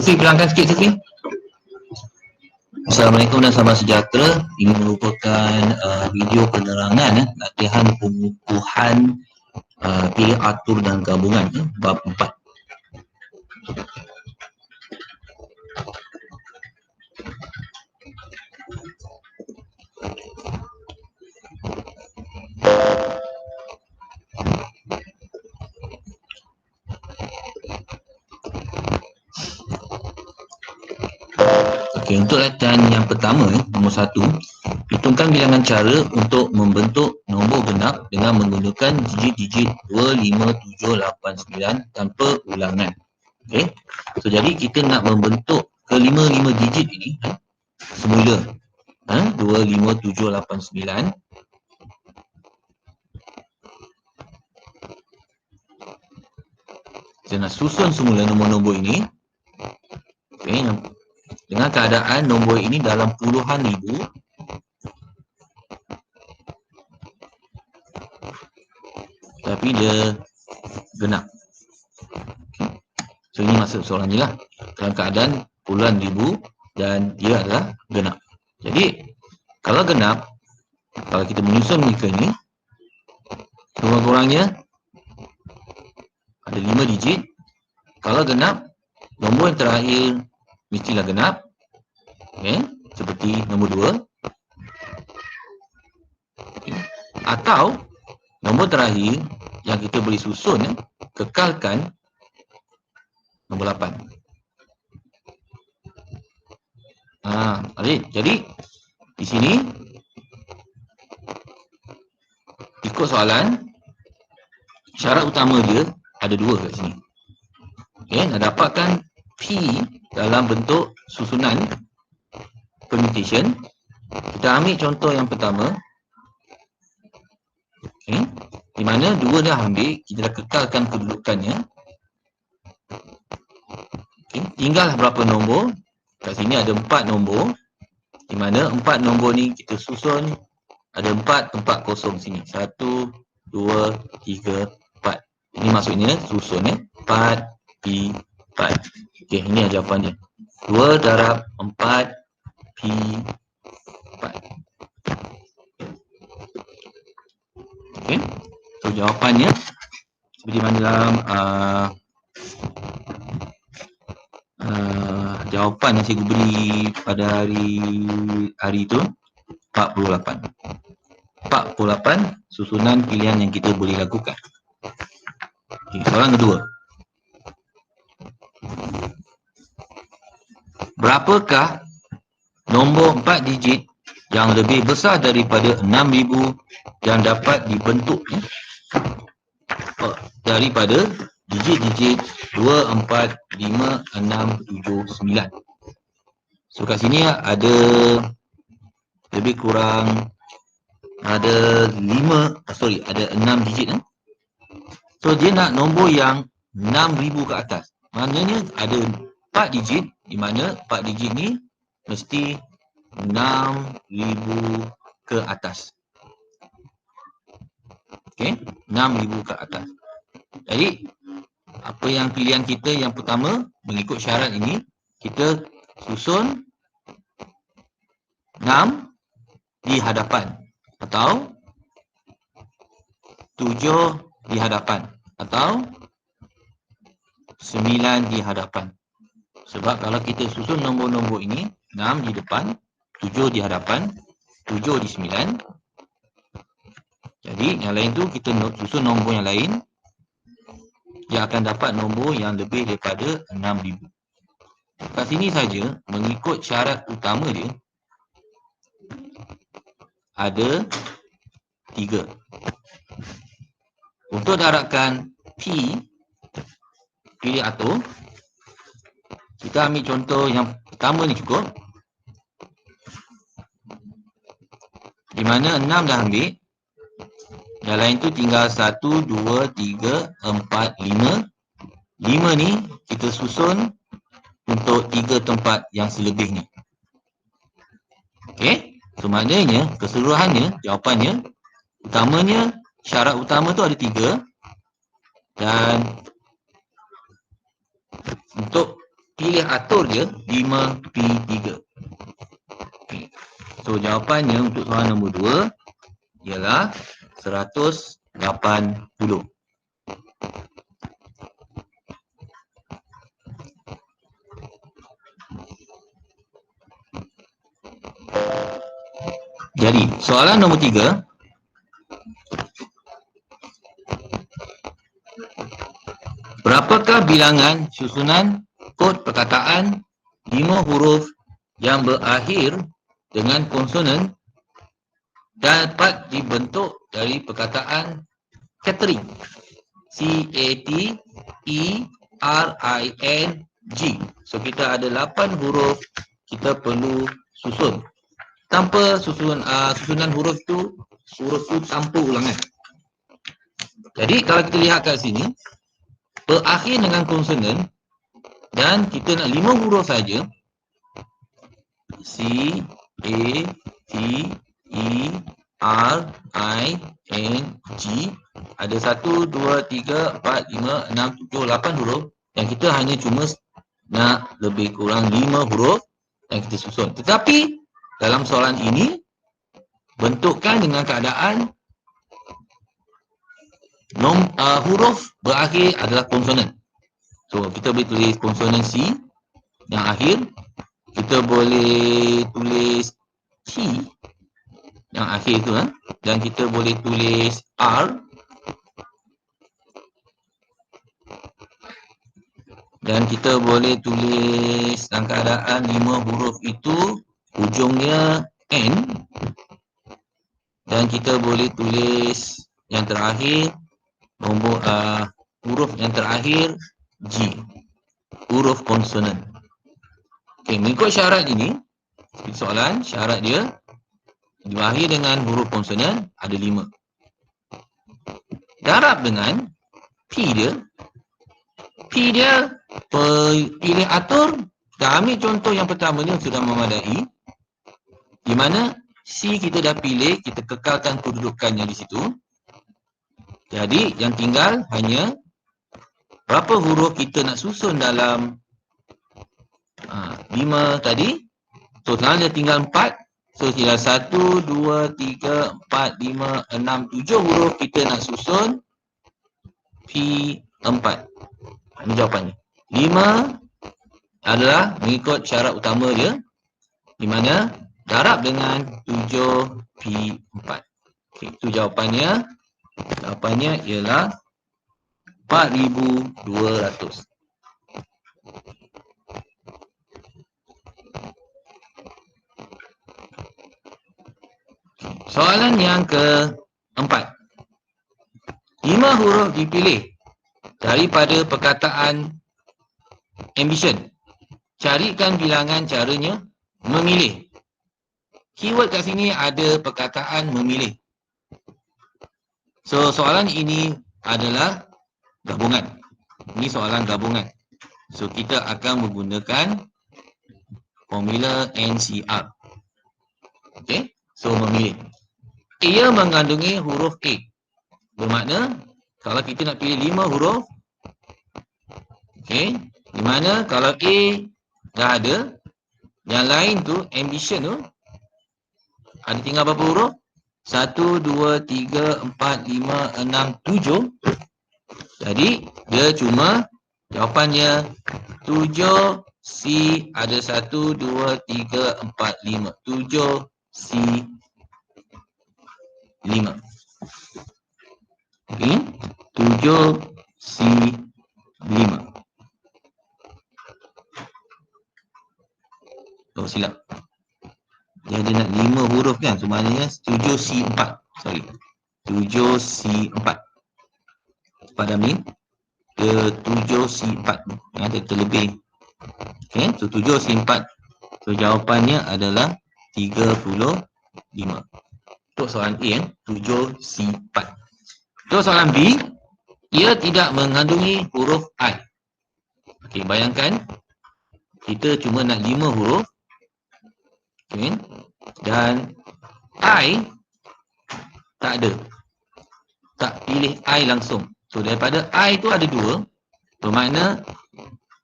Sufi, bilangkan sikit Sufi. Assalamualaikum dan salam sejahtera. Ini merupakan video penerangan latihan pengukuhan pilih atur dan gabungan bab 4. Okey, untuk latihan yang pertama, nombor 1, hitungkan bilangan cara untuk membentuk nombor genap dengan menggunakan digit-digit 2, 5, 7, 8, 9 tanpa ulangan. Okey. So jadi kita nak membentuk ke-5 digit ini semula. 2, 5, 7, 8, 9. Kita nak susun semula nombor-nombor ini. Okey, dengan keadaan nombor ini dalam puluhan ribu, tapi dia genap. Okay. So ini maksud soalan ni lah. Dalam keadaan puluhan ribu dan dia adalah genap. Jadi kalau genap, kalau kita menyusun mereka ni, kurang-kurangnya ada 5 digit. Kalau genap, nombor yang terakhir mestilah genap. Okay. Seperti nombor 2. Okay. Atau nombor terakhir yang kita boleh susun, kekalkan nombor 8. Jadi di sini ikut soalan, syarat utama dia ada 2 kat sini. Okay, nak dapatkan P dalam bentuk susunan permutation, kita ambil contoh yang pertama. Okay, di mana 2 dah ambil, kita dah kekalkan kedudukannya. Okay, tinggal berapa nombor? Kat sini ada 4 nombor, di mana 4 nombor ni kita susun, ada 4 tempat kosong sini. 1, 2, 3, 4. Ini maksudnya susun 4, P, 4. Okey, ini jawapannya. 2 darab 4, P, 4. Okey, so jawapannya seperti mana dalam jawapan yang cikgu beri pada hari itu, 48. 48 susunan pilihan yang kita boleh lakukan. Okay, soalan kedua. Berapakah nombor 4 digit yang lebih besar daripada 6,000 yang dapat dibentuk daripada digit-digit 2, 4, 5, 6, 7, 9. So kat sini ada lebih kurang ada 6 digit. So dia nak nombor yang 6,000 ke atas. Maknanya ada 4 digit, di mana 4 digit ni mesti 6,000 ke atas. Okey, 6,000 ke atas. Jadi apa yang pilihan kita yang pertama, mengikut syarat ini, kita susun 6 di hadapan, atau 7 di hadapan, atau 9 di hadapan. Sebab kalau kita susun nombor-nombor ini, 6 di depan, 7 di hadapan, 7 di 9. Jadi yang lain tu kita susun nombor yang lain yang akan dapat nombor yang lebih daripada 6,000. Kat sini saja, mengikut syarat utama dia, ada 3. Untuk darabkan P, pilih atur, kita ambil contoh yang pertama ni cukup, di mana 6 dah ambil, yang lain tu tinggal 1, 2, 3, 4, 5. 5 ni kita susun untuk 3 tempat yang selebih ni. Okey, so maknanya keseluruhannya, jawapannya, utamanya, syarat utama tu ada 3, dan untuk pilih atur je 5P3. Okay. So jawapannya untuk soalan nombor 2 ialah 180. Jadi soalan nombor 3, berapakah bilangan susunan kod perkataan 5 huruf yang berakhir dengan konsonan dapat dibentuk dari perkataan catering? C-A-T-E-R-I-N-G. So kita ada 8 huruf kita perlu susun. Tanpa susunan huruf tu tanpa ulangan. Jadi kalau kita lihat kat sini, berakhir dengan konsonan dan kita nak 5 huruf saja. C A T E R I N G. Ada 1 2 3 4 5 6 7 8 huruf yang kita hanya cuma nak lebih kurang 5 huruf yang kita susun. Tetapi dalam soalan ini bentukkan dengan keadaan huruf berakhir adalah konsonan. So kita boleh tulis konsonan C yang akhir, kita boleh tulis T yang akhir tu, dan kita boleh tulis R, dan kita boleh tulis dalam keadaan 5 huruf itu ujungnya N, dan kita boleh tulis yang terakhir nombor huruf yang terakhir G, huruf konsonan. Okey, mengikut syarat ini, soalan syarat dia berakhir dengan huruf konsonan ada 5. Darab dengan P dia pilih atur. Kita ambil contoh yang pertama ni sudah memadai, di mana C kita dah pilih, kita kekalkan kedudukannya di situ. Jadi yang tinggal hanya berapa huruf kita nak susun dalam 5 tadi. So sekarang dia tinggal 4. So tinggal 1, 2, 3, 4, 5, 6, 7 huruf kita nak susun P4. Ini jawapannya. 5 adalah mengikut syarat utama dia, di mana darab dengan 7P4. Okay, itu jawapannya. Jawapannya ialah 4,200. Soalan yang keempat. 5 huruf dipilih daripada perkataan ambition. Carikan bilangan caranya memilih. Keyword kat sini ada perkataan memilih. So soalan ini adalah gabungan. Ini soalan gabungan. So kita akan menggunakan formula NCR. Okey, so memilih. Ia mengandungi huruf A. Bermakna kalau kita nak pilih 5 huruf, okey, di mana kalau A dah ada, yang lain tu ambition tu ada tinggal berapa huruf? 1, 2, 3, 4, 5, 6, 7. Jadi dia cuma jawapannya 7 C, ada 1, 2, 3, 4, 5. 7 C 5. Okey, 7 C 5. Oh silap. Dia ada nak 5 huruf kan? So maknanya 7C4. Sorry. 7C4. Padam ni. Dia 7C4. Ada terlebih. Okay. So 7C4. So jawapannya adalah 35. Untuk soalan A, 7C4. Untuk soalan B, ia tidak mengandungi huruf I. Okay, bayangkan. Kita cuma nak 5 huruf. Okay. Dan I tak ada. Tak pilih I langsung. So daripada I tu ada 2. Bermakna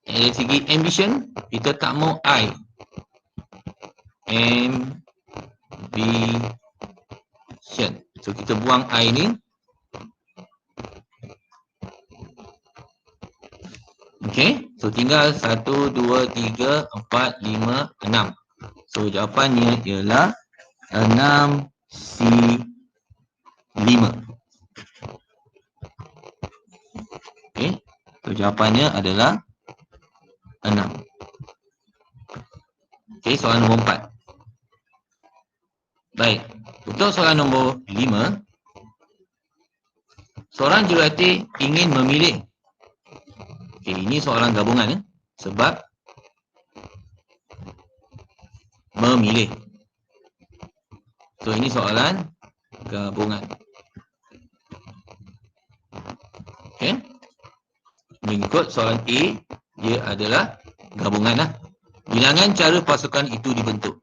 Dari segi ambition, kita tak mau I. Ambition. So kita buang I ni. Okay, so tinggal 1, 2, 3, 4, 5, 6. So jawapannya ialah 6C5. Okay, so jawapannya adalah 6. Okay, soalan nombor 4. Baik, untuk soalan nombor 5, seorang jurulatih ingin memilih. Okay, ini soalan gabungan ya. Sebab memilih. So ini soalan gabungan. Okay, mengikut soalan A, dia adalah gabungan lah. Bilangan cara pasukan itu dibentuk.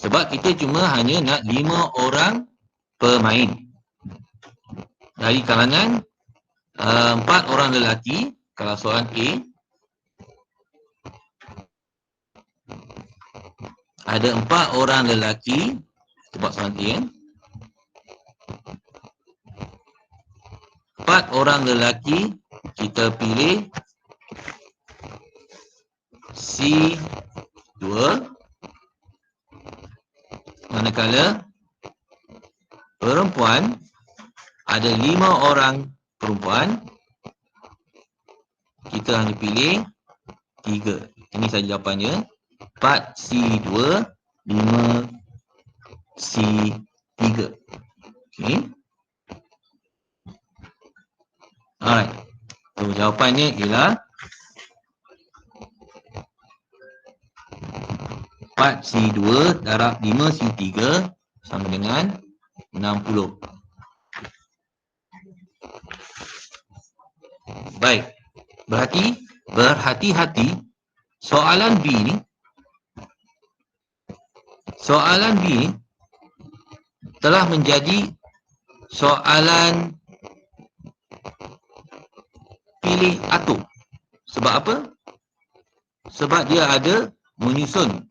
Sebab kita cuma hanya nak 5 orang pemain. Dari kalangan 4 orang lelaki, kalau soalan A, ada 4 orang lelaki. Sebab soalan A kan, 4 orang lelaki, kita pilih C2. Manakala perempuan, ada 5 orang perempuan, kita hanya pilih 3. Ini saja jawapannya. 4C2, 5C3. Okay. Alright. So jawapannya ialah 4C2 darab 5C3 sama dengan 60. Baik. Berhati-hati soalan B ni. Soalan B ni telah menjadi soalan pilih atur. Sebab apa? Sebab dia ada menyusun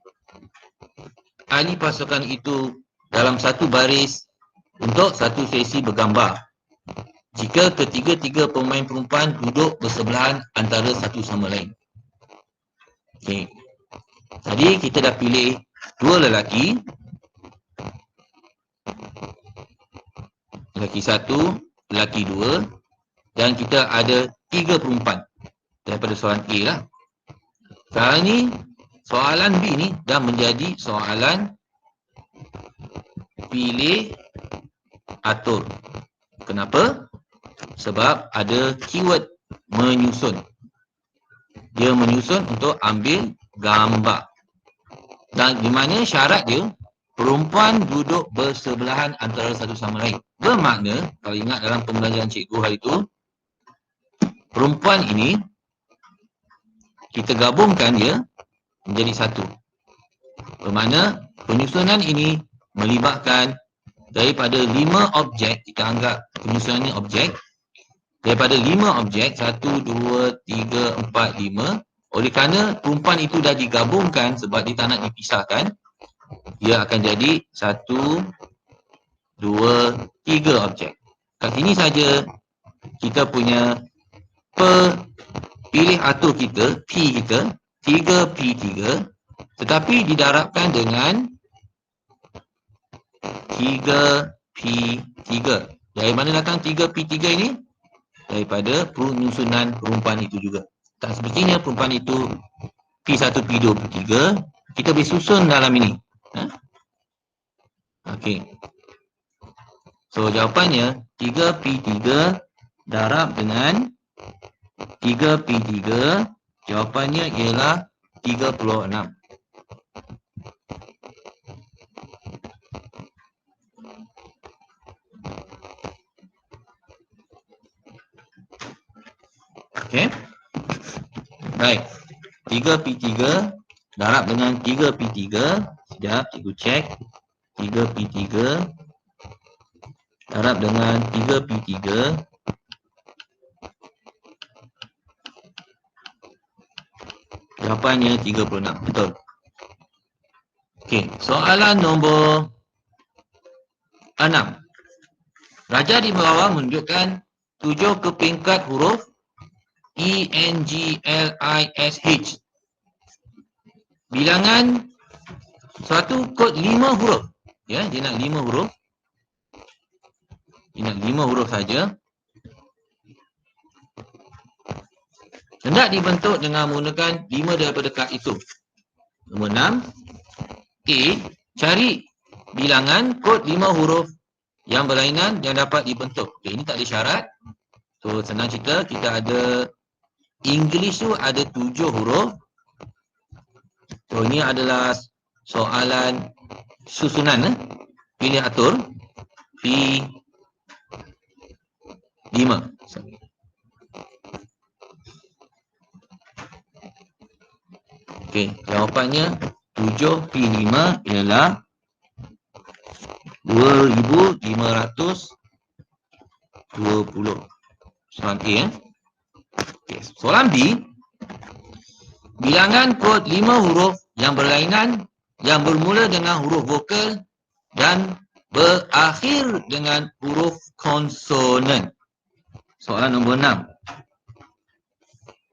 ahli pasukan itu dalam satu baris untuk satu sesi bergambar. Jika ketiga-tiga pemain perempuan duduk bersebelahan antara satu sama lain. Okey. Tadi kita dah pilih 2 lelaki. Lelaki 1, lelaki 2, dan kita ada 3 perempuan daripada soalan A lah. Sekarang ni soalan B ni dah menjadi soalan pilih atur. Kenapa? Sebab ada keyword menyusun. Dia menyusun untuk ambil gambar. Dan di mana syarat dia, perempuan duduk bersebelahan antara satu sama lain. Bermakna, kalau ingat dalam pembelajaran cikgu hari itu, perempuan ini kita gabungkan dia menjadi satu. Bermakna penyusunan ini melibatkan daripada 5 objek, kita anggap penyusunannya objek. Daripada 5 objek, 1, 2, 3, 4, 5. Oleh kerana perempuan itu dah digabungkan sebab dia tak nak dipisahkan, dia akan jadi 1, 2, 3 objek. Kat sini saja kita punya pilih atur kita, P kita, 3P3, tetapi didarabkan dengan 3P3. Dari mana datang 3P3 ini? Daripada penyusunan perempuan itu juga. Tak semestinya perempuan itu P1, P2, P3. Kita boleh susun dalam ini. Okey. So jawapannya 3P3 darab dengan 3P3. Jawapannya ialah 36. Okey. Baik. 3P3 darab dengan 3P3. Sekejap, cikgu cek. 3P3 darab dengan 3P3. Jawapannya 36. Betul. Okey, soalan nombor 6. Raja di bawah menunjukkan 7 kepingkat huruf E, N, G, L, I, S, H. Bilangan suatu kod 5 huruf. Ya, dia nak 5 huruf. Dia nak 5 huruf saja. Hendak dibentuk dengan menggunakan 5 daripada kad itu. Nombor 6. A. Cari bilangan kod 5 huruf yang berlainan yang dapat dibentuk. Okay, ini tak ada syarat. So, senang cerita, kita ada English tu ada 7 huruf. So, ini adalah soalan susunan. Pilih atur. P5. Okey, jawapannya 7P5 ialah 2520. Soalan A. Okay. Soalan B. Bilangan kod 5 huruf yang berlainan yang bermula dengan huruf vokal dan berakhir dengan huruf konsonan. Soalan nombor 6.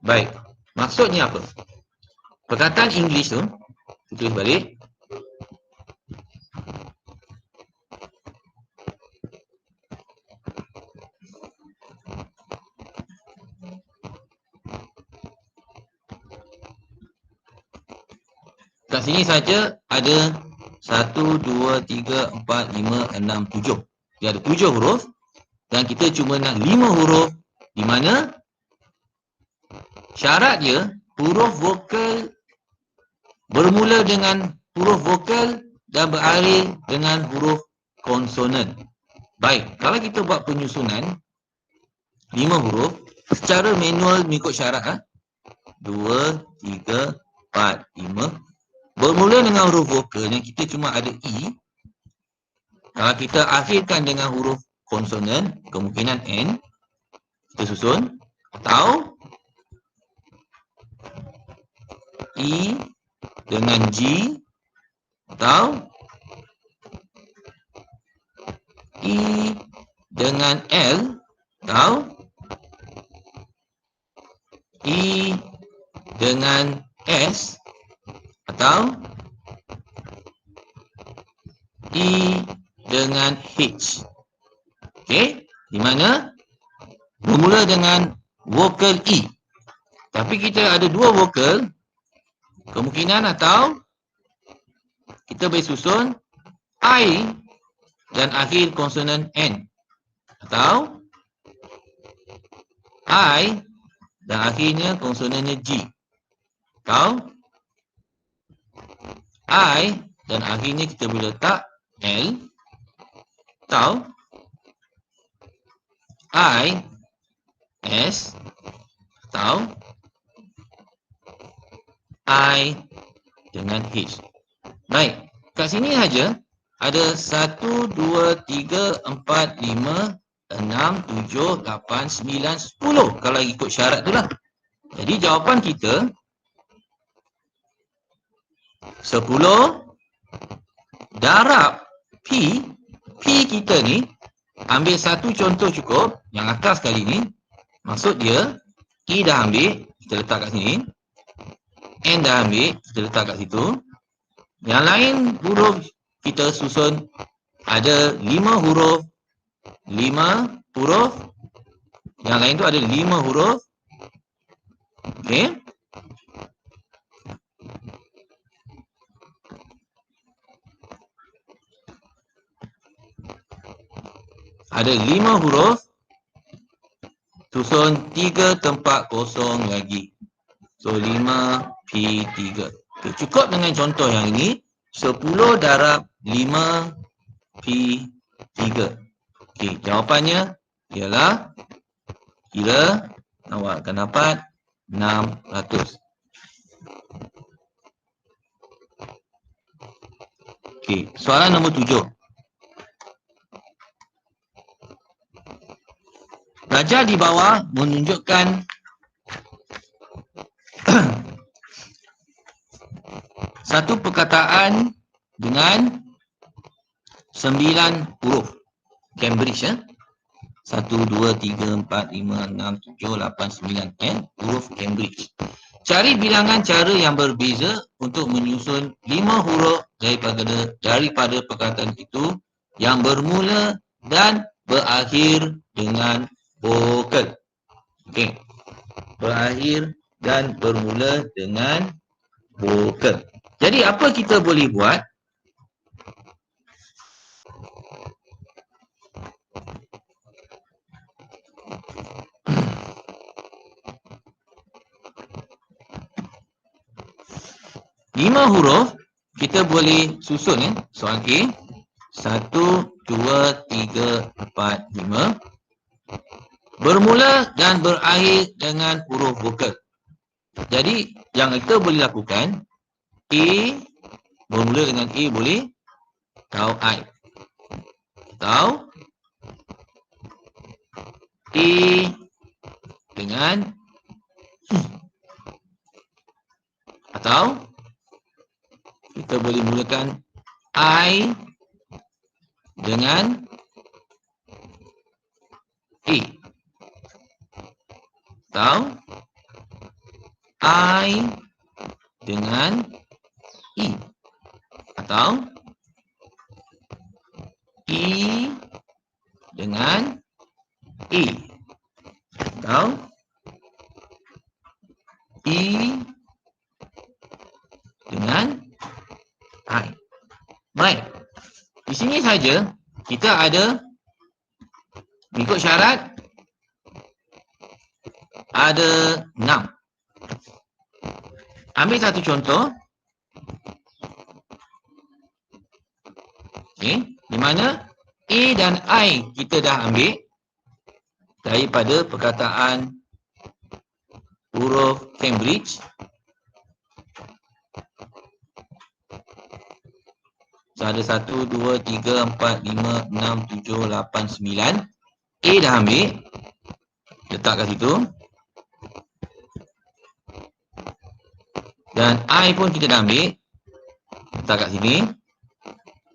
Baik, maksudnya apa? Perkataan English tu, tulis balik. Kat sini saja ada 1, 2, 3, 4, 5, 6, 7. Dia ada 7 huruf dan kita cuma nak 5 huruf di mana syarat dia huruf vokal bermula dengan huruf vokal dan berakhir dengan huruf konsonan. Baik, kalau kita buat penyusunan 5 huruf secara manual mengikut syarat 2, 3, 4, 5 bermula dengan huruf vokal yang kita cuma ada E. Kalau kita akhirkan dengan huruf konsonan, kemungkinan N, kita susun, atau E dengan G, atau E dengan L, atau E dengan S, atau E dengan H. Okey, di mana bermula dengan vokal E. Tapi kita ada 2 vokal, kemungkinan atau kita boleh susun I dan akhir konsonan N, atau I dan akhirnya konsonannya G, atau I dan akhirnya kita boleh letak L, atau I, S, atau I dengan H. Baik, kat sini saja ada 1, 2, 3, 4, 5, 6, 7, 8, 9, 10 kalau ikut syarat tu lah. Jadi jawapan kita 10 darab P. P kita ni ambil satu contoh cukup, yang atas kali ni. Maksud dia E dah ambil, kita letak kat sini. N dah ambil, kita letak kat situ. Yang lain huruf kita susun ada 5 huruf. 5 huruf. Yang lain tu ada 5 huruf. Okey. Ada 5 huruf. Susun 3 tempat kosong lagi. So 5P3. Okay, cukup dengan contoh yang ini. 10 darab 5P3. Okay, jawapannya ialah, kira awak akan dapat 600. Okay, soalan nombor 7. Raja di bawah menunjukkan satu perkataan dengan 9 huruf Cambridge ya. 1, 2, 3, 4, 5, 6, 7, 8, 9 huruf Cambridge. Cari bilangan cara yang berbeza untuk menyusun 5 huruf daripada perkataan itu yang bermula dan berakhir dengan vokal. Okey. Berakhir dan bermula dengan vokal. Jadi apa kita boleh buat? Lima huruf kita boleh susun ya. Soal A. 1, 2, 3, 4, 5. Bermula dan berakhir dengan huruf vokal. Jadi yang kita boleh lakukan, A bermula dengan A boleh, atau I. Atau A dengan I. Atau kita boleh mulakan I dengan A. Atau I dengan E. Atau E dengan E. Atau E dengan I. Baik. Di sini saja kita ada ikut syarat ada 6. Ambil satu contoh. Okey, di mana A dan I kita dah ambil daripada perkataan huruf Cambridge. So, ada 1, 2, 3, 4, 5, 6, 7, 8, 9. A dah ambil. Letak kat situ. Dan I pun kita dah ambil. Letak kat sini.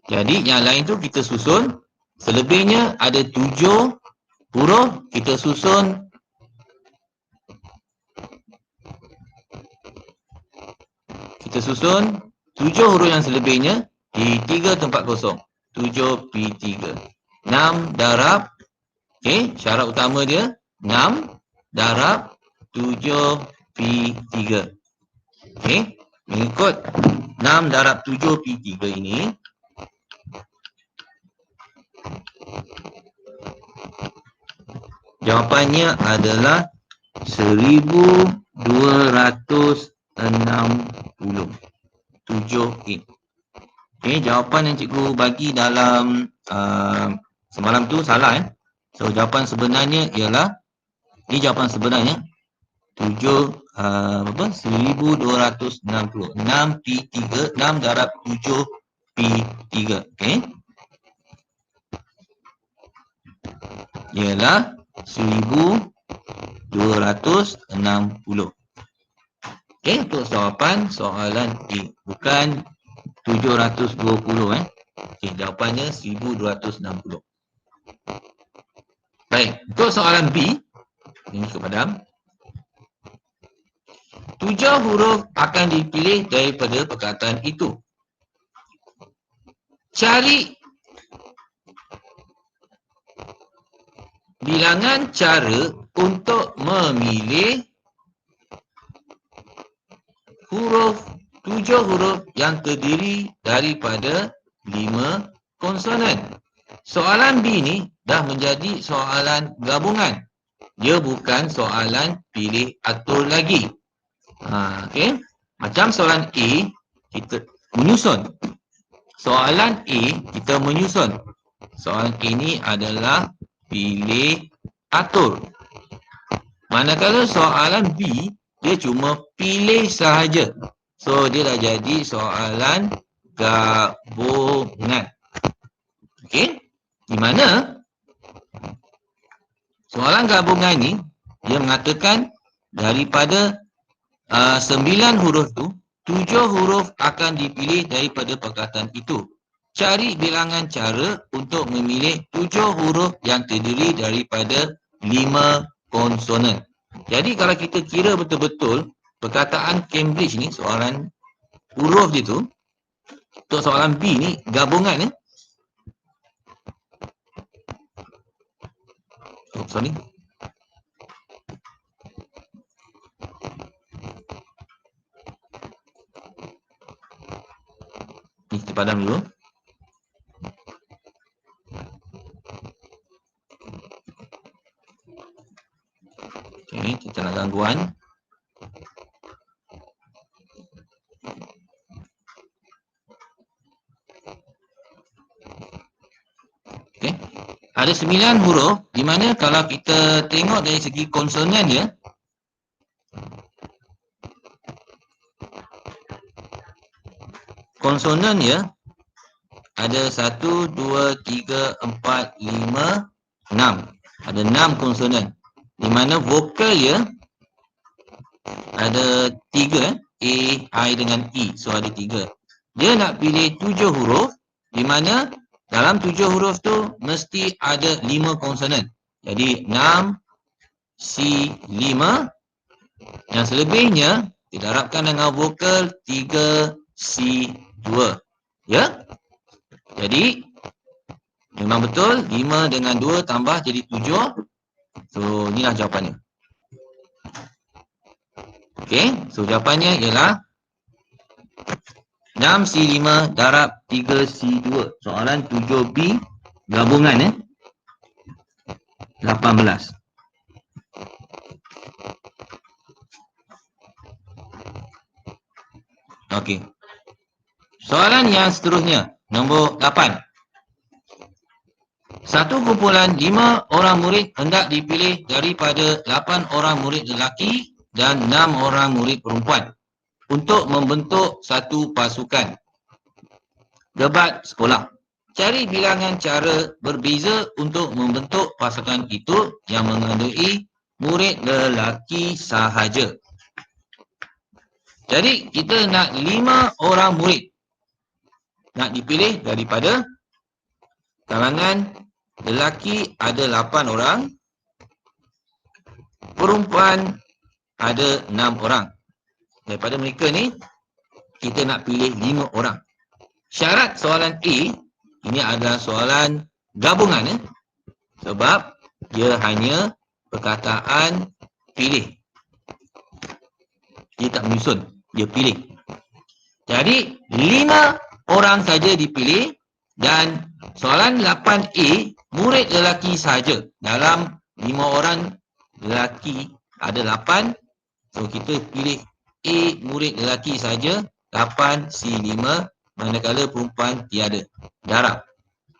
Jadi yang lain tu kita susun. Selebihnya ada 7 huruf. Kita susun Kita susun 7 huruf yang selebihnya di 3 tempat kosong. 7P3. 6 darab. Okey, syarat utama dia 6 darab 7P3. Okey, mengikut 6 darab 7P3 ini, jawapannya adalah 1260. 7A. Okey, jawapan yang cikgu bagi dalam semalam tu salah eh. So jawapan sebenarnya ialah, ini jawapan sebenarnya 1260. 6P3, 6 darab 7P3. Okey. Ialah 1260. Okey, untuk jawapan soalan A. Bukan 720 eh. Okey, jawapannya 1260. Baik, untuk soalan B, ini kepada 7 huruf akan dipilih daripada perkataan itu. Cari bilangan cara untuk memilih huruf 7 huruf yang terdiri daripada 5 konsonan. Soalan B ni dah menjadi soalan gabungan. Dia bukan soalan pilih atur lagi. Okey. Macam soalan A, kita menyusun. Soalan A, kita menyusun. Soalan A ni adalah pilih atur. Manakala soalan B, dia cuma pilih sahaja. So, dia dah jadi soalan gabungan. Okey. Di mana soalan gabungan ni, dia mengatakan daripada 9 huruf tu, 7 huruf akan dipilih daripada perkataan itu. Cari bilangan cara untuk memilih 7 huruf yang terdiri daripada 5 konsonan. Jadi kalau kita kira betul-betul perkataan Cambridge ni, soalan huruf dia tu, untuk soalan B ni gabungan ni. Sorry. Ni kita padam dulu. Okay, kita nak gangguan. Okay. Ada 9 huruf, di mana kalau kita tengok dari segi konsonan dia, konsonan dia ada 1, 2, 3, 4, 5, 6. Ada 6 konsonan. Di mana vokal dia ada 3, A, I dengan E. So ada 3. Dia nak pilih 7 huruf, di mana dalam 7 huruf tu mesti ada 5 konsonan. Jadi 6, C, 5. Yang selebihnya didarabkan dengan vokal 3, C, 2. Ya? Jadi memang betul 5 dengan 2 tambah jadi 7. So inilah jawapannya. Okey, so jawapannya ialah 6C5 darab 3C2. Soalan 7B gabungan 18. Okey. Soalan yang seterusnya, nombor 8. Satu kumpulan 5 orang murid hendak dipilih daripada 8 orang murid lelaki dan 6 orang murid perempuan untuk membentuk satu pasukan debat sekolah. Cari bilangan cara berbeza untuk membentuk pasukan itu yang mengandungi murid lelaki sahaja. Jadi kita nak 5 orang murid nak dipilih daripada kalangan lelaki ada 8 orang, perempuan ada 6 orang. Daripada mereka ni kita nak pilih 5 orang. Syarat soalan A ini adalah soalan gabungan sebab dia hanya perkataan pilih. Dia tak menyusun, dia pilih. Jadi 5 orang saja dipilih dan soalan 8A murid lelaki sahaja. Dalam 5 orang lelaki ada 8. So kita pilih A murid lelaki saja, 8C5, manakala perempuan tiada. Darab.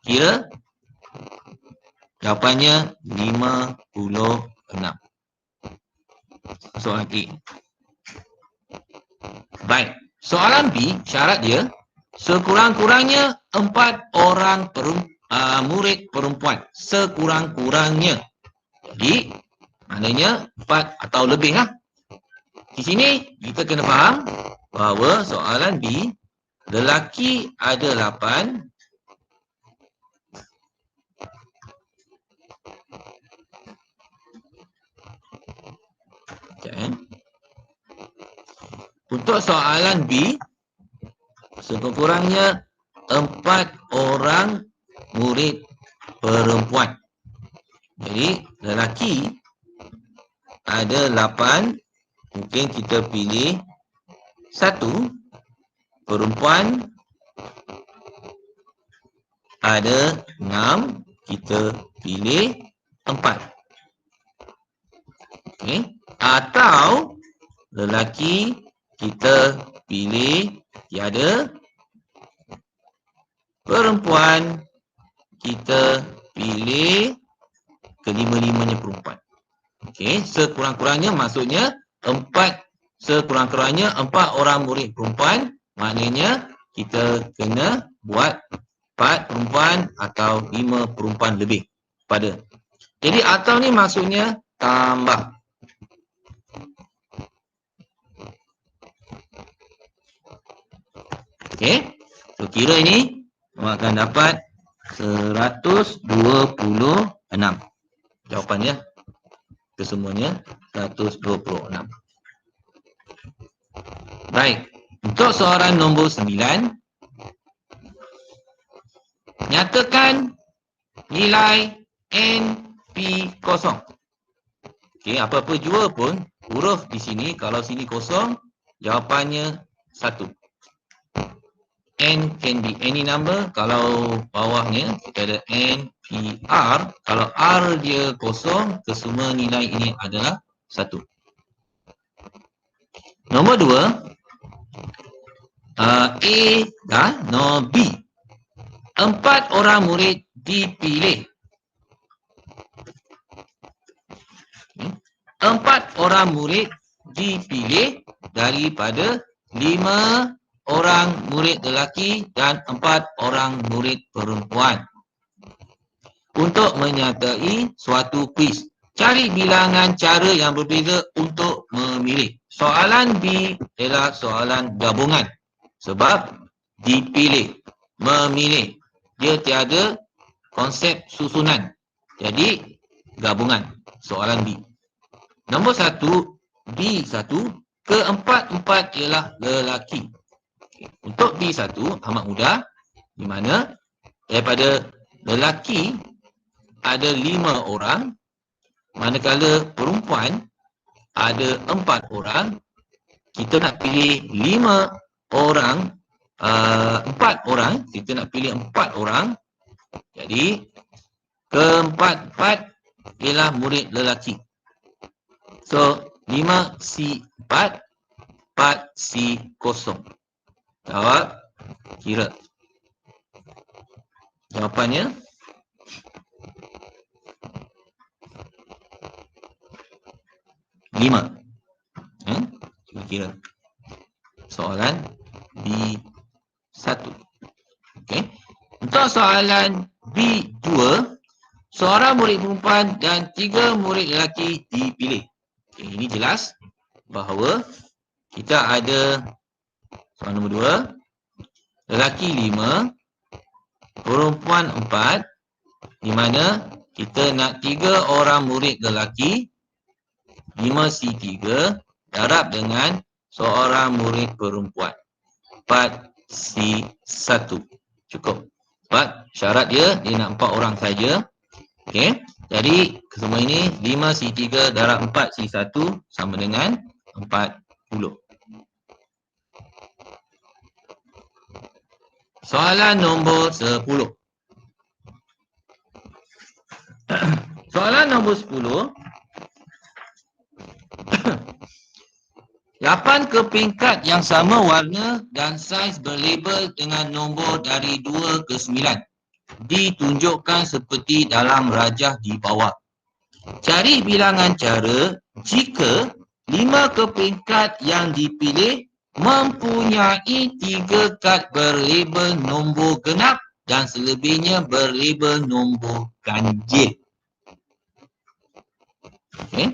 Kira jawapannya 56. Soalan A. Baik. Soalan B, syarat dia sekurang-kurangnya 4 orang murid perempuan. Sekurang-kurangnya. Jadi maknanya 4 atau lebih lah. Di sini kita kena faham bahawa soalan B, lelaki ada 8, untuk soalan B, sekurang-kurangnya 4 orang murid perempuan. Jadi lelaki ada 8, mungkin kita pilih 1, perempuan ada 6, kita pilih 4. Okey, atau lelaki kita pilih tiada, perempuan kita pilih kelima-limanya perempuan. Okey, sekurang-kurangnya maksudnya 4 sekurang-kurangnya 4 orang murid perempuan, maknanya kita kena buat 4 perempuan atau 5 perempuan lebih pada. Jadi atau ni maksudnya tambah. Okey. So kira ini awak akan dapat 126. Jawapannya kesemuanya 126. Baik. Untuk soalan nombor 9, nyatakan nilai NP kosong. Okey, apa-apa jua pun huruf di sini, kalau sini kosong, jawapannya 1. N can be any number. Kalau bawahnya kita ada NPR. Kalau R dia kosong, kesemua nilai ini adalah 1. Nombor 2, A no B. 4 orang murid dipilih. 4 orang murid dipilih daripada 5 orang murid lelaki dan 4 orang murid perempuan untuk menyertai suatu kuis. Cari bilangan cara yang berbeza untuk memilih. Soalan B ialah soalan gabungan sebab dipilih, memilih. Dia tiada konsep susunan. Jadi gabungan. Soalan B. Nombor 1, B1, keempat-empat ialah lelaki. Untuk B1 amat mudah, di mana daripada lelaki ada 5 orang, manakala perempuan ada 4 orang. Kita nak pilih 5 orang, 4 orang, kita nak pilih 4 orang. Jadi keempat-empat ialah murid lelaki. So 5C4, 4C0. Jawab kira. Jawapannya lima. Cuba kira. Soalan B1. Okey. Untuk soalan B2, seorang murid perempuan dan 3 murid lelaki dipilih. Okay, ini jelas bahawa kita ada soalan nombor 2, lelaki 5, perempuan 4, di mana kita nak 3 orang murid lelaki, 5C3 darab dengan seorang murid perempuan, 4C1. Cukup. Sebab syarat dia nak 4 orang saja. Okey. Jadi semua ini 5C3 darab 4C1 sama dengan 40. Soalan nombor 10. Soalan nombor 10. 8 kepingkat yang sama warna dan saiz berlabel dengan nombor dari 2 ke 9. Ditunjukkan seperti dalam rajah di bawah. Cari bilangan cara jika 5 kepingkat yang dipilih mempunyai 3 kad berlabel nombor genap dan selebihnya berlabel nombor ganjil. Okay.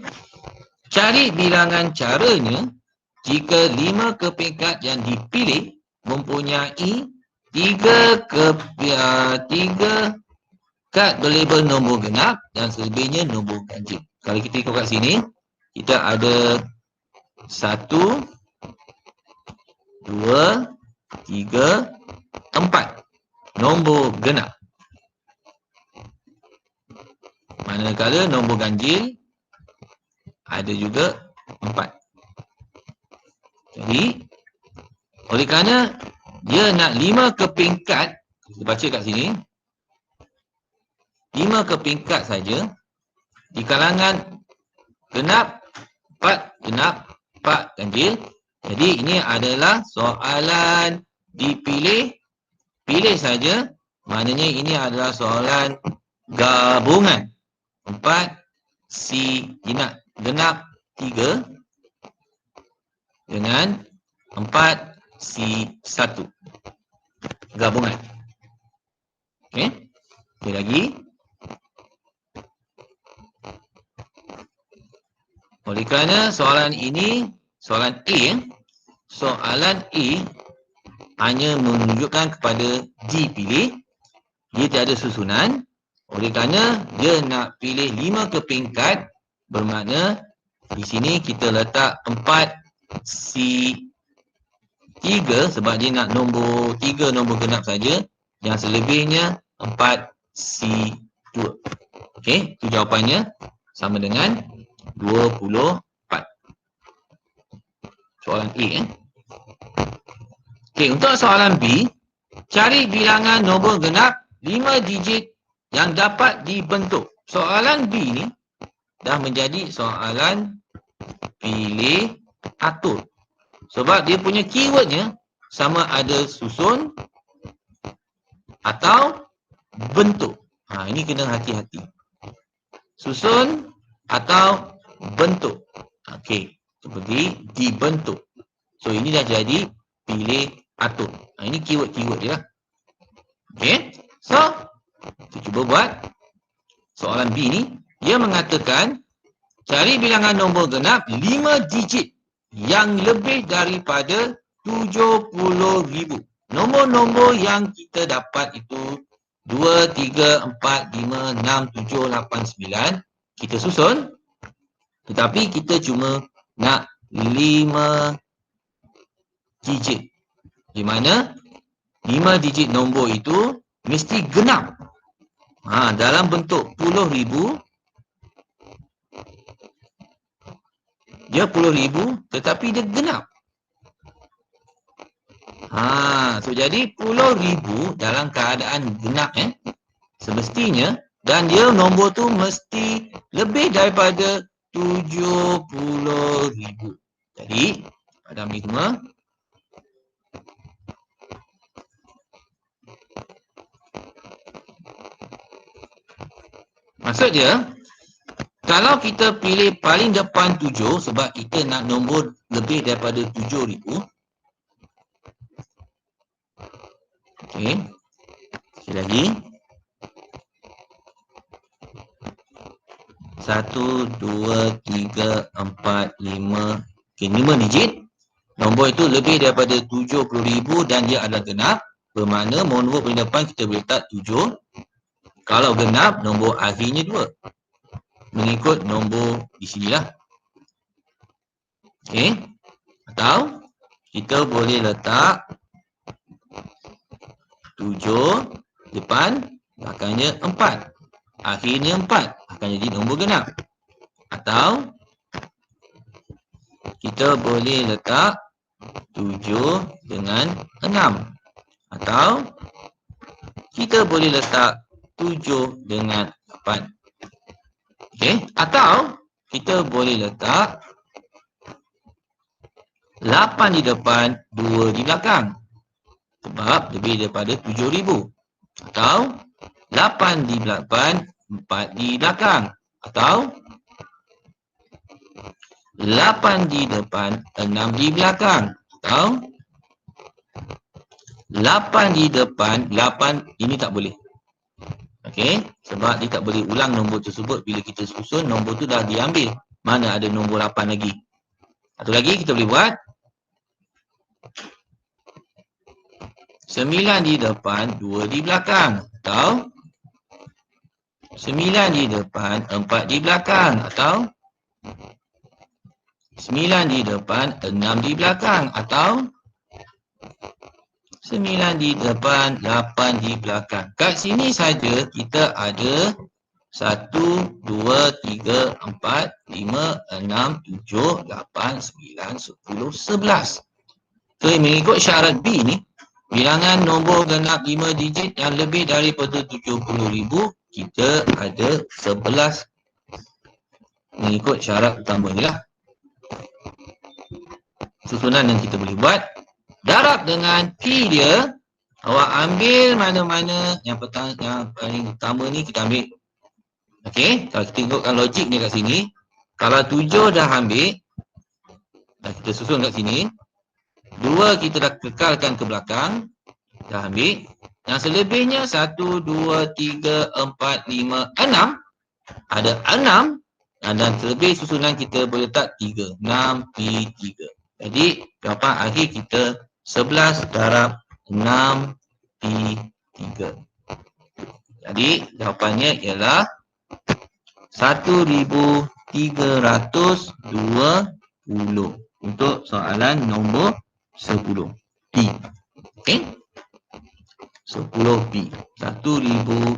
Cari bilangan caranya jika 5 kepingkat yang dipilih mempunyai 3 kad berlabel nombor genap dan selebihnya nombor ganjil. Kalau kita ikut kat sini, kita ada 1, 2, 3, 4 nombor genap. Manakala nombor ganjil ada juga 4. Jadi, oleh kerana dia nak 5 kepingkat, kita baca kat sini, 5 kepingkat saja di kalangan genap, 4 genap, 4 ganjil. Jadi ini adalah soalan dipilih, pilih saja, maknanya ini adalah soalan gabungan. 4C genap 3 dengan 4C1 gabungan. Okey. Okey lagi. Oleh kerana soalan ini soalan A, soalan A hanya menunjukkan kepada dipilih. Dia tiada susunan. Oleh kerana dia nak pilih 5 kepingkat, bermakna di sini kita letak 4C3 sebab dia nak nombor 3 nombor genap saja. Yang selebihnya 4C2. Okey, itu jawapannya sama dengan 24. Soalan A. Okey, untuk soalan B, cari bilangan nombor genap 5 digit yang dapat dibentuk. Soalan B ni dah menjadi soalan pilih atur. Sebab dia punya keywordnya sama ada susun atau bentuk. Ini kena hati-hati. Susun atau bentuk. Okey, seperti dibentuk. So ini dah jadi pilih atur. Ini keyword-keyword dia lah. Okey, so kita cuba buat soalan B ni. Dia mengatakan cari bilangan nombor genap 5 digit yang lebih daripada 70,000. Nombor-nombor yang kita dapat itu 2, 3, 4, 5, 6, 7, 8, 9. Kita susun. Tetapi kita cuma nak 5 digit. Di mana 5 digit nombor itu mesti genap. Dalam bentuk puluh ribu. Dia 10,000 tetapi dia genap. So jadi 10,000 dalam keadaan genap semestinya, dan dia nombor tu mesti lebih daripada 70,000. Jadi pada ni semua maksud dia, kalau kita pilih paling depan 7 sebab kita nak nombor lebih daripada 7,000. Okey. Sekali lagi. 1, 2, 3, 4, 5. Okey, 5 digit. Nombor itu lebih daripada 70,000 dan dia adalah genap. Bermakna nombor paling depan kita boleh letak 7. Kalau genap, nombor akhirnya 2. Mengikut nombor di sinilah. Okey. Atau kita boleh letak 7 depan, belakangnya 4. Akhirnya 4 akan jadi nombor genap. Atau kita boleh letak 7 dengan 6. Atau kita boleh letak 7 dengan 8. Okey, atau kita boleh letak 8 di depan, 2 di belakang. Sebab lebih daripada 7,000. Atau 8 di belakang, 4 di belakang. Atau 8 di depan, 6 di belakang. Atau 8 di depan, 8 ini tak boleh. Okey, sebab dia tak boleh ulang nombor tersebut. Bila kita susun, nombor tu dah diambil. Mana ada nombor 8 lagi. Satu lagi kita boleh buat 9 di depan, 2 di belakang. Atau 9 di depan, 4 di belakang. Atau 9 di depan, 6 di belakang. Atau 9 di depan, 8 di belakang. Kat sini saja kita ada 1, 2, 3, 4, 5, 6, 7, 8, 9, 10, 11. So mengikut syarat B ni, bilangan nombor genap 5 digit yang lebih daripada 70,000, kita ada 11. Mengikut syarat utama ni lah. Susunan yang kita boleh buat. Darab dengan P dia, awak ambil mana-mana yang paling utama ni kita ambil. Okey, kalau kita tengokkan logik ni kat sini, kalau 7 dah ambil, dah kita susun kat sini, 2 kita dah kekalkan ke belakang, dah ambil. Yang selebihnya 1, 2, 3, 4, 5, 6. Ada 6 dan selebih susunan kita boleh letak 3. 6, P3. Jadi jawapan akhir kita 11 darab 6P3. Jadi jawapannya ialah 1320 untuk soalan nombor 10 P. Okey, 10 P, 1320.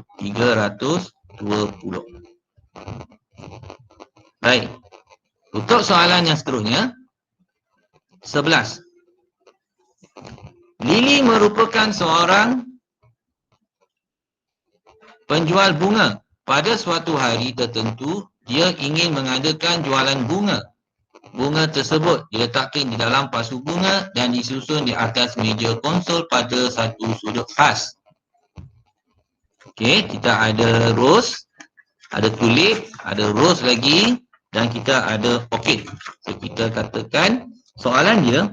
Baik, untuk soalan yang seterusnya 11. Lily merupakan seorang penjual bunga. Pada suatu hari tertentu, dia ingin mengadakan jualan bunga. Bunga tersebut diletakkan di dalam pasu bunga dan disusun di atas meja konsol pada satu sudut khas. Okey, kita ada rose, ada tulip, ada rose lagi dan kita ada orchid. So, kita katakan soalan dia,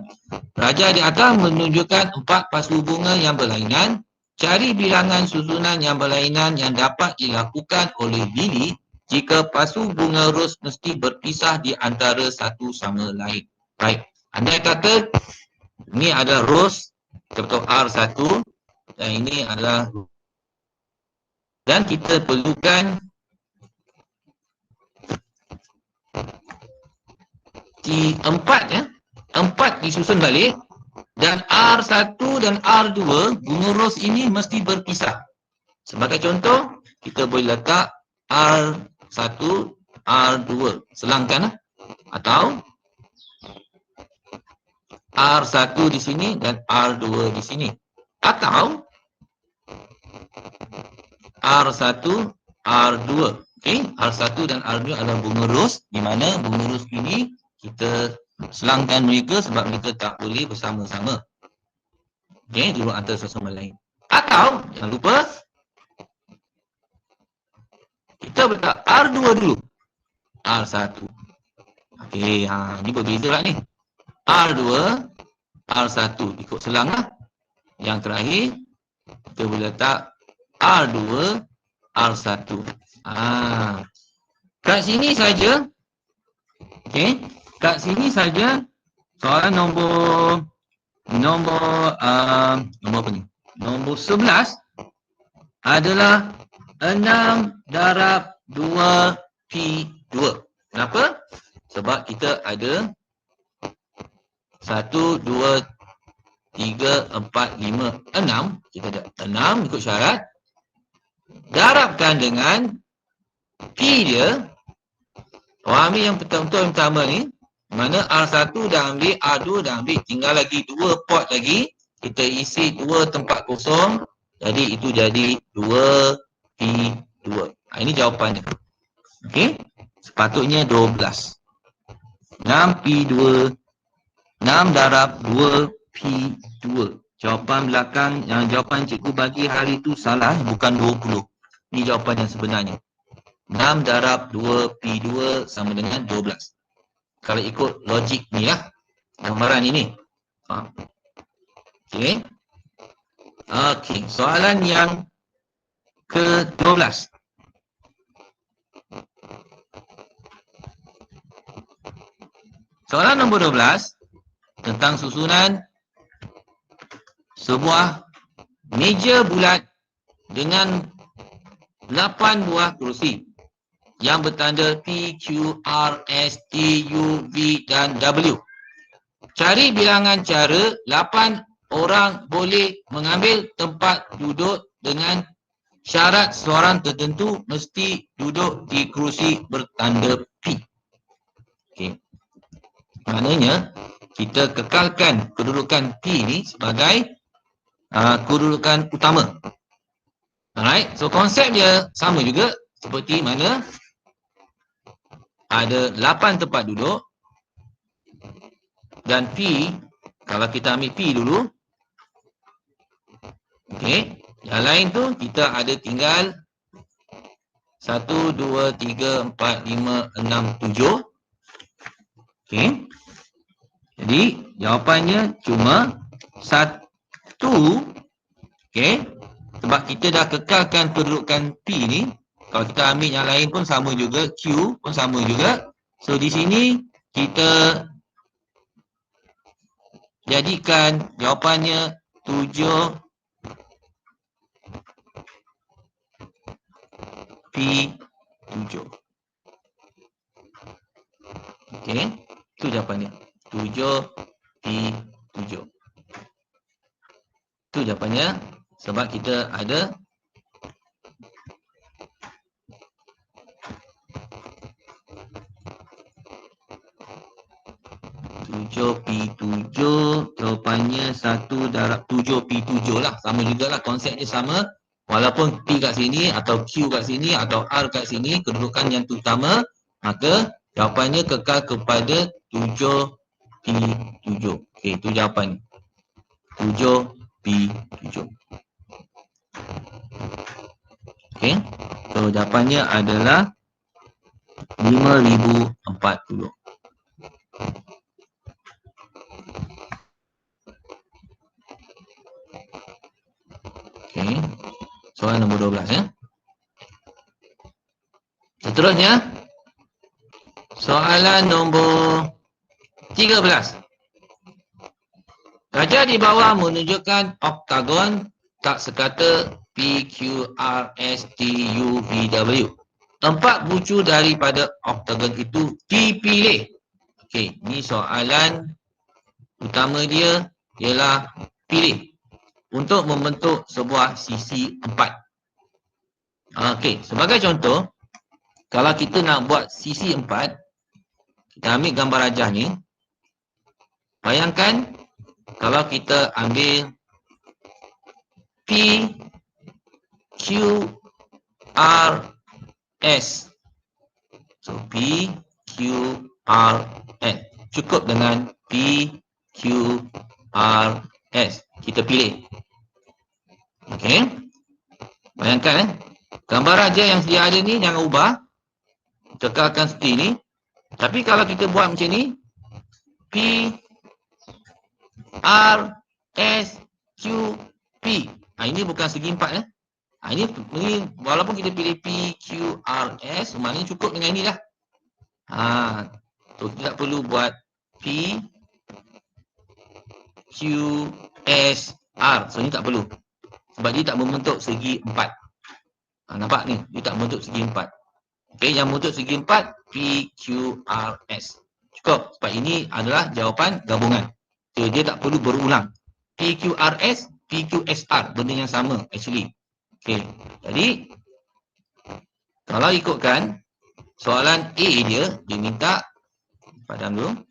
raja di atas menunjukkan 4 pasu bunga yang berlainan. Cari bilangan susunan yang berlainan yang dapat dilakukan oleh Lily jika pasu bunga ros mesti berpisah di antara satu sama lain. Baik, andai kata ini adalah ros, kita betul R1 dan ini adalah, dan kita perlukan T4 ya. 4 disusun balik dan R1 dan R2 bunga ros ini mesti berpisah. Sebagai contoh, kita boleh letak R1, R2 selangkan atau R1 di sini dan R2 di sini, atau R1, R2. Okey, R1 dan R2 adalah bunga ros, di mana bunga ros ini kita selangkan mereka sebab mereka tak boleh bersama-sama. Okey, duduk antara satu sama lain. Atau jangan lupa kita letak R2 dulu, R1. Okey, ni berbeza lah ni. R2, R1 ikut selang lah. Yang terakhir kita boleh letak R2, R1. Kat sini saja. Okey, kat sini saja soalan nombor apa ni? Nombor 11 adalah 6 darab 2P2. Kenapa? Sebab kita ada 1, 2, 3, 4, 5, 6. Kita ada 6 ikut syarat. Darabkan dengan P dia. Orang ambil yang pertama ni. Mana R1 dah ambil, R2 dah ambil. Tinggal lagi 2 pot lagi. Kita isi 2 tempat kosong. Jadi itu jadi 2P2. Ini jawapannya. Okey. Sepatutnya 12. 6P2. 6 darab 2P2. Jawapan belakang, yang jawapan cikgu bagi hari itu salah, bukan 20. Ini jawapan yang sebenarnya. 6 darab 2P2 sama dengan 12. Kalau ikut logik ni lah, gambaran ini. Okey. Okey, soalan yang ke-12. Soalan nombor 12 tentang susunan sebuah meja bulat dengan 8 buah kerusi yang bertanda P, Q, R, S, T, U, V dan W. Cari bilangan cara 8 orang boleh mengambil tempat duduk dengan syarat seorang tertentu mesti duduk di kerusi bertanda P. Okey. Maknanya kita kekalkan kedudukan P ni sebagai kedudukan utama. Alright, so konsep dia sama juga seperti mana ada 8 tempat duduk dan P, kalau kita ambil P dulu. Okey, yang lain tu kita ada tinggal 1, 2, 3, 4, 5, 6, 7. Okey. Jadi jawapannya cuma 1. Okey. Sebab kita dah kekalkan kedudukan P ni. Kalau kita ambil yang lain pun sama juga, Q pun sama juga. So di sini kita jadikan jawapannya 7 P7. Okey, itu jawapannya. 7 P7. Itu jawapannya sebab kita ada 7P7, jawapannya 1 darab 7P7 lah. Sama jugalah, konsepnya sama. Walaupun P kat sini atau Q kat sini atau R kat sini, kedudukan yang utama, maka jawapannya kekal kepada 7P7. Okey, itu jawapannya. 7P7. Okey, so jawapannya adalah 5040. Okey, soalan nombor 12 ya. Seterusnya, soalan nombor 13. Raja di bawah menunjukkan oktagon tak sekata PQRSTUVW. 4 bucu daripada oktagon itu dipilih. Okey, ni soalan utama dia ialah pilih untuk membentuk sebuah sisi 4. Okey, sebagai contoh, kalau kita nak buat sisi 4, kita ambil gambar rajah ni. Bayangkan kalau kita ambil P, Q, R, S. So, P, Q, R, S. Cukup dengan P, Q, R, S. Kita pilih. Okey. Bayangkan, gambar raja yang sedia ada ni jangan ubah. Kekalkan seperti ni. Tapi kalau kita buat macam ni, P, R, S, Q, P. Ini bukan segi 4 ya. Ini walaupun kita pilih P, Q, R, S, maknanya cukup dengan ini dah. So tidak perlu buat P, Q, S, R. So ni tak perlu. Sebab dia tak membentuk segi 4. Nampak ni? Dia tak membentuk segi 4. Okey, yang membentuk segi 4, P, Q, R, S. Cukup. Sebab ini adalah jawapan gabungan. So, dia tak perlu berulang. PQRS, PQSR, benda yang sama actually. Okey. Jadi kalau ikutkan soalan A dia minta padam dulu.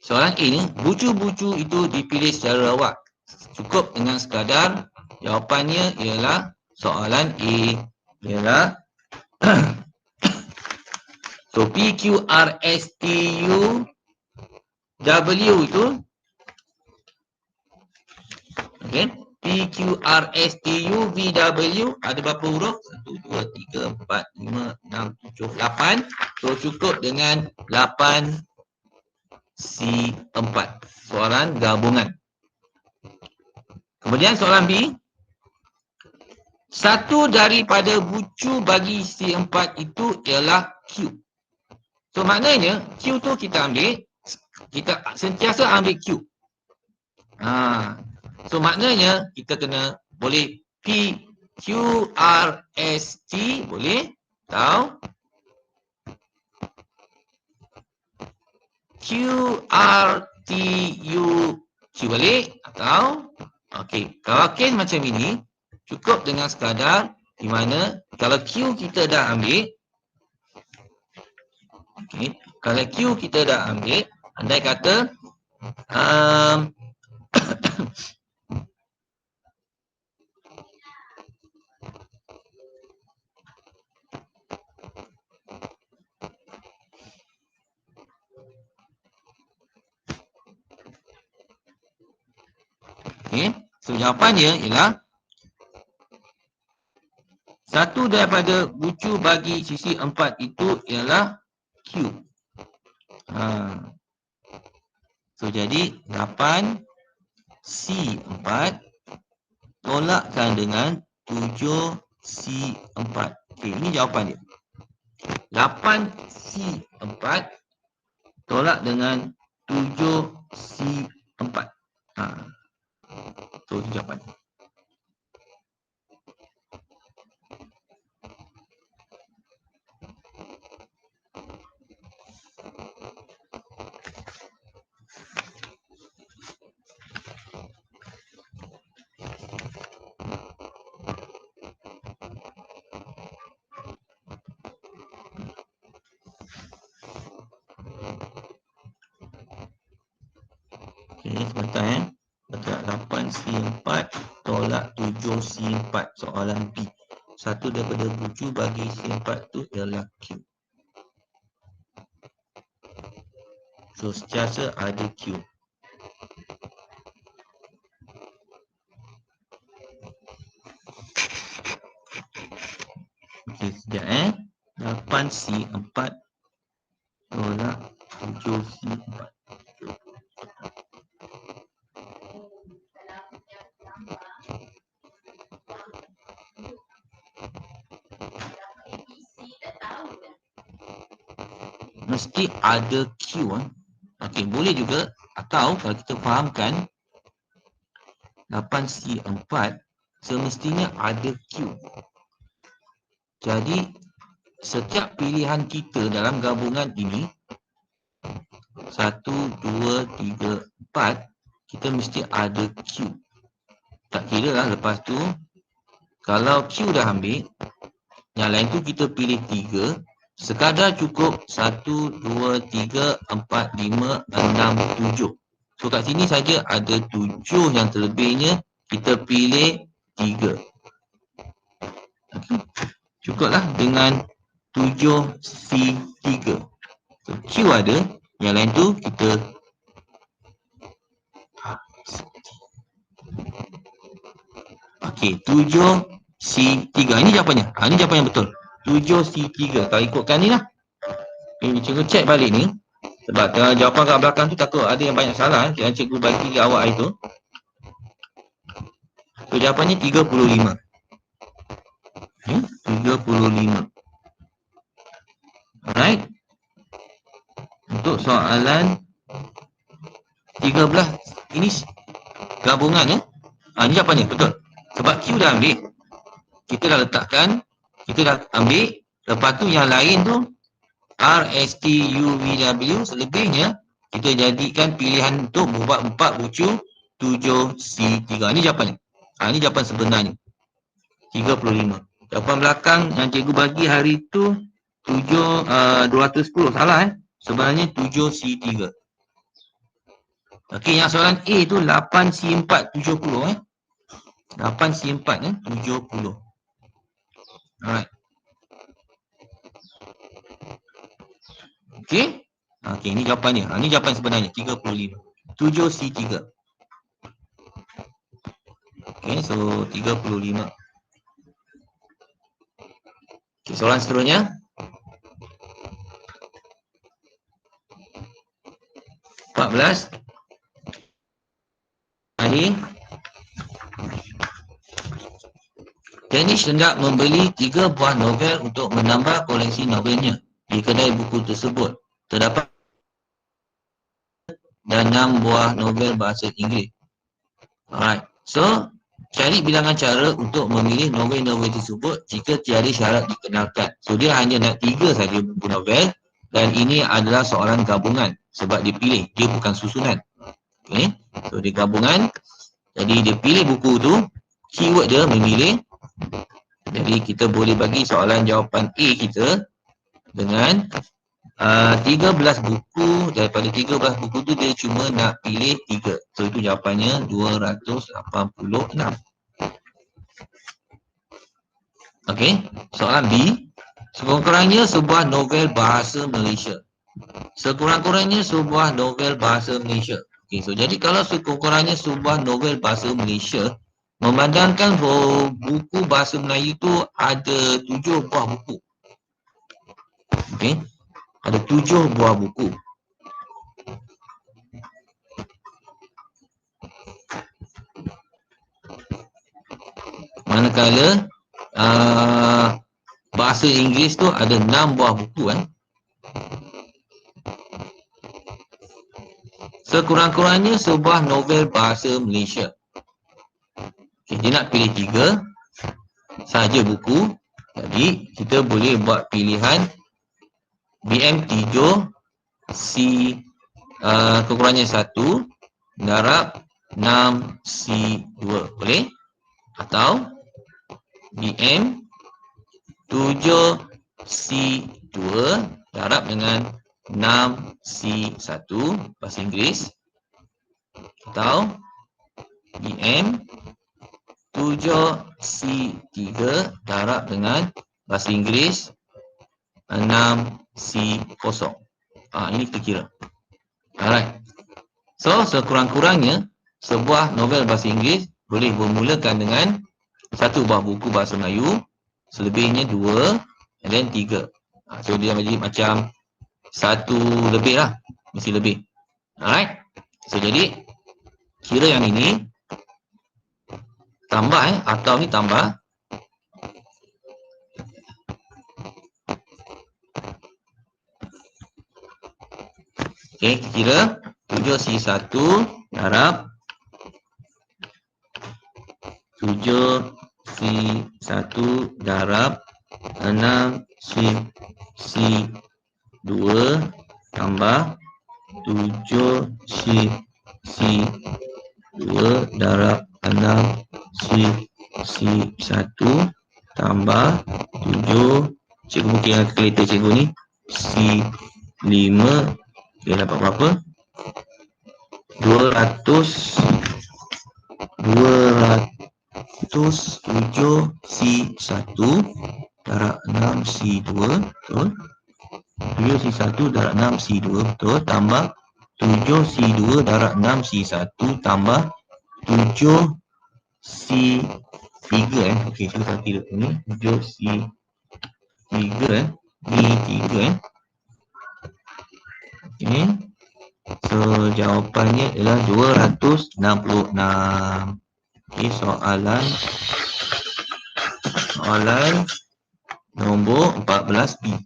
Soalan A ni, bucu-bucu itu dipilih secara rawat. Cukup dengan sekadar jawapannya ialah soalan A ialah so PQRSTU W itu okey, PQRSTU VW ada berapa huruf? 1 2 3 4 5 6 7 8. So cukup dengan 8 C4. Soalan gabungan. Kemudian soalan B, satu daripada bucu bagi C4 itu ialah Q. So maknanya Q tu kita ambil, kita sentiasa ambil Q. So maknanya kita kena boleh P, Q, R, S, T boleh atau Q, R, T, U, Q boleh atau okey, kalau case macam ini cukup dengan sekadar di mana kalau Q kita dah ambil, okey, kalau Q kita dah ambil, andai kata okey, so jawapan dia ialah satu daripada bucu bagi sisi 4 itu ialah Q. So jadi 8 C4 tolakkan dengan 7 C4. Okey, ini jawapan dia. 8 C4 tolak dengan 7C4. So itu jawapan. Okay, sebentar Dekat 8C4 tolak 7C4. Soalan B. Satu daripada bucu bagi C4 tu ialah Q. So sentiasa ada Q. Okey, sekejap 8C4 tolak 7C4. Mesti ada Q. Okey, boleh juga. Atau kalau kita fahamkan 8C4 semestinya ada Q. Jadi setiap pilihan kita dalam gabungan ini 1, 2, 3, 4 kita mesti ada Q. Tak kira lah lepas tu kalau Q dah ambil, yang lain tu kita pilih 3. Sekadar cukup 1, 2, 3, 4, 5, 6, 7. So kat sini saja ada 7 yang terlebihnya kita pilih 3. Okay. Cukuplah dengan 7C3. So Q ada, yang lain tu kita okey, 7C3. Ini jawapannya. Ini jawapan yang betul. 7C3. Kalau ikutkan ni lah. Ini cikgu cek balik ni. Sebab jawapan kat belakang tu takut ada yang banyak salah yang cikgu bagi awak itu. So, jawapannya 35. 35. Alright. Untuk soalan 13. Ini gabungan ya. Ini jawapannya betul. Sebab Q dah ambil. Kita dah letakkan. Kita dah ambil. Lepas tu yang lain tu R, S, T, U, V, W. Selebihnya kita jadikan pilihan untuk buat 4 bucu 7C3. Ini jawapannya. Ini jawapan sebenarnya. 35. Jawapan belakang yang cikgu bagi hari tu 210. Salah Sebenarnya 7C3. Okey, yang soalan A tu 8C4 70 8C4 70. Alright. Okey. Okey, ini jawapannya. Ini jawapan sebenarnya 35. 7C3. Okey, so 35. Okay, soalan seterusnya. 14. Akhir. Danish hendak membeli 3 buah novel untuk menambah koleksi novelnya. Di kedai buku tersebut terdapat dan 6 buah novel bahasa Inggeris. Alright. So, cari bilangan cara untuk memilih novel-novel tersebut jika tiada syarat dikenalkan. So, dia hanya nak 3 saja buku novel dan ini adalah soalan gabungan sebab dia pilih, dia bukan susunan. Okay. So, dia gabungan. Jadi, dia pilih buku tu, keyword dia memilih. Jadi, kita boleh bagi soalan jawapan A kita dengan 13 buku. Daripada 13 buku tu dia cuma nak pilih 3. So itu jawapannya 286. Okey, soalan B. Sekurang-kurangnya sebuah novel bahasa Malaysia. Sekurang-kurangnya sebuah novel bahasa Malaysia. Okey, so jadi kalau sekurang-kurangnya sebuah novel bahasa Malaysia, memandangkan buku bahasa Melayu tu ada 7 buah buku. Okey. Ada 7 buah buku. Manakala bahasa Inggeris tu ada 6 buah buku sekurang-kurangnya sebuah novel bahasa Malaysia. Okay, dia nak pilih 3 sahaja buku. Jadi kita boleh buat pilihan BM7 C kekurangannya 1 darab 6 C2 boleh, atau BM 7 C2 darab dengan 6 C1 bahasa Inggeris, atau BM 7 C3 darab dengan bahasa Inggeris 6 C0. Ini kita kira. Alright. So, sekurang-kurangnya sebuah novel bahasa Inggeris boleh bermulakan dengan 1 buah buku bahasa Melayu, selebihnya 2 and then 3. So, dia jadi macam 1 lebih lah. Mesti lebih. Alright. So, jadi kira yang ini tambah atau ni tambah. Okay, kira 7C1 darab 7C1 darab 6C2 tambah 7C2 darab 6C1 tambah 7, cikgu mungkin kalkulator cikgu ni, C5, dia dapat berapa? 207C1 darab 6C2, betul? 7C1 darab 6C2, betul? Tambah 7C2 darab 6C1 tambah 7C3 okey, kita tidak ni 7C3 B3 okey. So jawapannya ialah 266. Okey, soalan nombor 14B.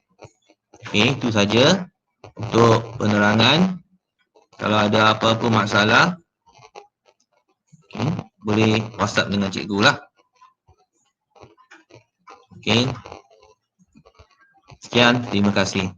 Okey, itu saja untuk penerangan. Kalau ada apa-apa masalah, okay, boleh WhatsApp dengan cikgu lah. Okey. Sekian, terima kasih.